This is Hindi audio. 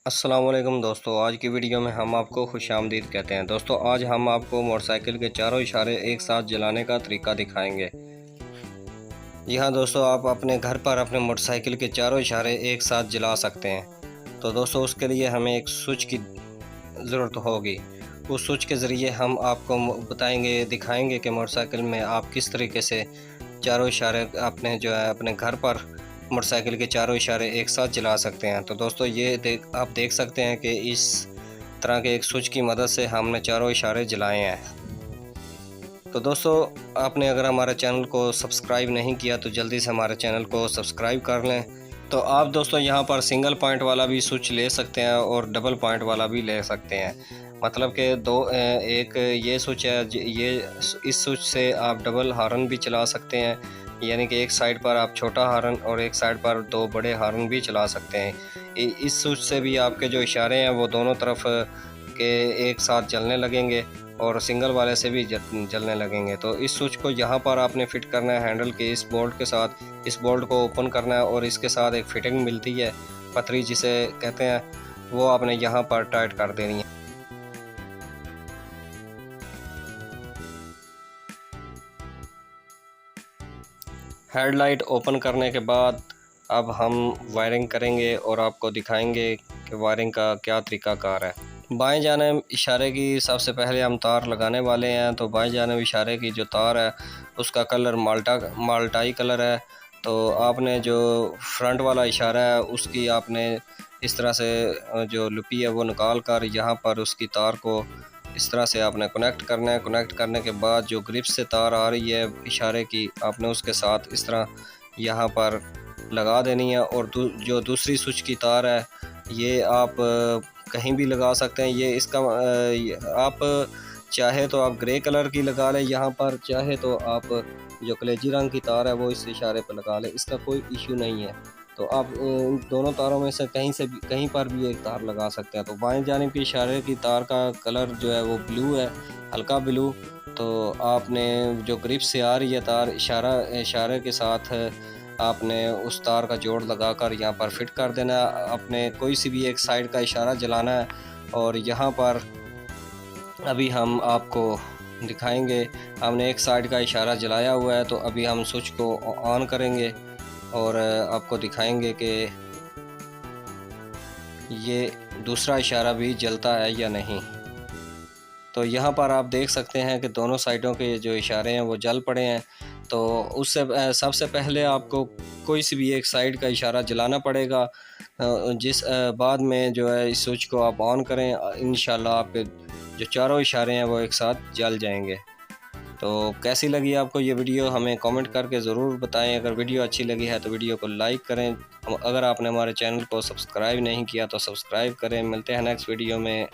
अस्सलाम वालेकुम दोस्तों, आज की वीडियो में हम आपको खुशामदीद कहते हैं। दोस्तों आज हम आपको मोटरसाइकिल के चारों इशारे एक साथ जलाने का तरीका दिखाएंगे। जी हाँ दोस्तों, आप अपने घर पर अपने मोटरसाइकिल के चारों इशारे एक साथ जला सकते हैं। तो दोस्तों उसके लिए हमें एक स्विच की ज़रूरत होगी। उस स्विच के ज़रिए हम आपको बताएंगे, दिखाएंगे कि मोटरसाइकिल में आप किस तरीके से चारों इशारे अपने जो है अपने घर पर मोटरसाइकिल के चारों इशारे एक साथ जला सकते हैं। तो दोस्तों ये आप देख सकते हैं कि इस तरह के एक स्विच की मदद से हमने चारों इशारे जलाए हैं। तो दोस्तों आपने अगर हमारे चैनल को सब्सक्राइब नहीं किया तो जल्दी से हमारे चैनल को सब्सक्राइब कर लें। तो आप दोस्तों यहाँ पर सिंगल पॉइंट वाला भी स्विच ले सकते हैं और डबल पॉइंट वाला भी ले सकते हैं। मतलब कि एक ये स्विच है, ये इस स्विच से आप डबल हार्न भी चला सकते हैं, यानी कि एक साइड पर आप छोटा हार्न और एक साइड पर दो बड़े हार्न भी चला सकते हैं। इस स्विच से भी आपके जो इशारे हैं वो दोनों तरफ के एक साथ जलने लगेंगे और सिंगल वाले से भी जलने लगेंगे। तो इस स्विच को यहाँ पर आपने फिट करना है हैंडल के इस बोल्ट के साथ। इस बोल्ट को ओपन करना है और इसके साथ एक फिटिंग मिलती है, पतरी जिसे कहते हैं, वो आपने यहाँ पर टाइट कर देनी है। हेडलाइट ओपन करने के बाद अब हम वायरिंग करेंगे और आपको दिखाएंगे कि वायरिंग का क्या तरीकाकार है। बाएं जानिब इशारे की सबसे पहले हम तार लगाने वाले हैं। तो बाएं जानिब इशारे की जो तार है उसका कलर माल्टाई कलर है। तो आपने जो फ्रंट वाला इशारा है उसकी आपने इस तरह से जो लुपी है वो निकाल कर यहाँ पर उसकी तार को इस तरह से आपने कनेक्ट करना है। कनेक्ट करने के बाद जो ग्रिप से तार आ रही है इशारे की, आपने उसके साथ इस तरह यहाँ पर लगा देनी है। और जो दूसरी स्विच की तार है ये आप कहीं भी लगा सकते हैं। ये इसका आप चाहे तो आप ग्रे कलर की लगा लें यहाँ पर, चाहे तो आप जो कलेजी रंग की तार है वो इस इशारे पर लगा लें, इसका कोई इशू नहीं है। तो आप इन दोनों तारों में से कहीं पर भी एक तार लगा सकते हैं। तो बाएं जानिब की इशारे की तार का कलर जो है वो ब्लू है, हल्का ब्लू। तो आपने जो ग्रिप से आ रही है तार इशारे के साथ आपने उस तार का जोड़ लगाकर यहाँ पर फिट कर देना है। आपने कोई सी भी एक साइड का इशारा जलाना है और यहाँ पर अभी हम आपको दिखाएंगे। हमने एक साइड का इशारा जलाया हुआ है, तो अभी हम स्विच को ऑन करेंगे और आपको दिखाएंगे कि ये दूसरा इशारा भी जलता है या नहीं। तो यहाँ पर आप देख सकते हैं कि दोनों साइडों के जो इशारे हैं वो जल पड़े हैं। तो उससे सबसे पहले आपको कोई सी भी एक साइड का इशारा जलाना पड़ेगा, जिस बाद में जो है इस स्विच को आप ऑन करें। इंशाल्लाह आपके जो चारों इशारे हैं वो एक साथ जल जाएंगे। तो कैसी लगी आपको ये वीडियो हमें कमेंट करके ज़रूर बताएं। अगर वीडियो अच्छी लगी है तो वीडियो को लाइक करें। अगर आपने हमारे चैनल को सब्सक्राइब नहीं किया तो सब्सक्राइब करें। मिलते हैं नेक्स्ट वीडियो में।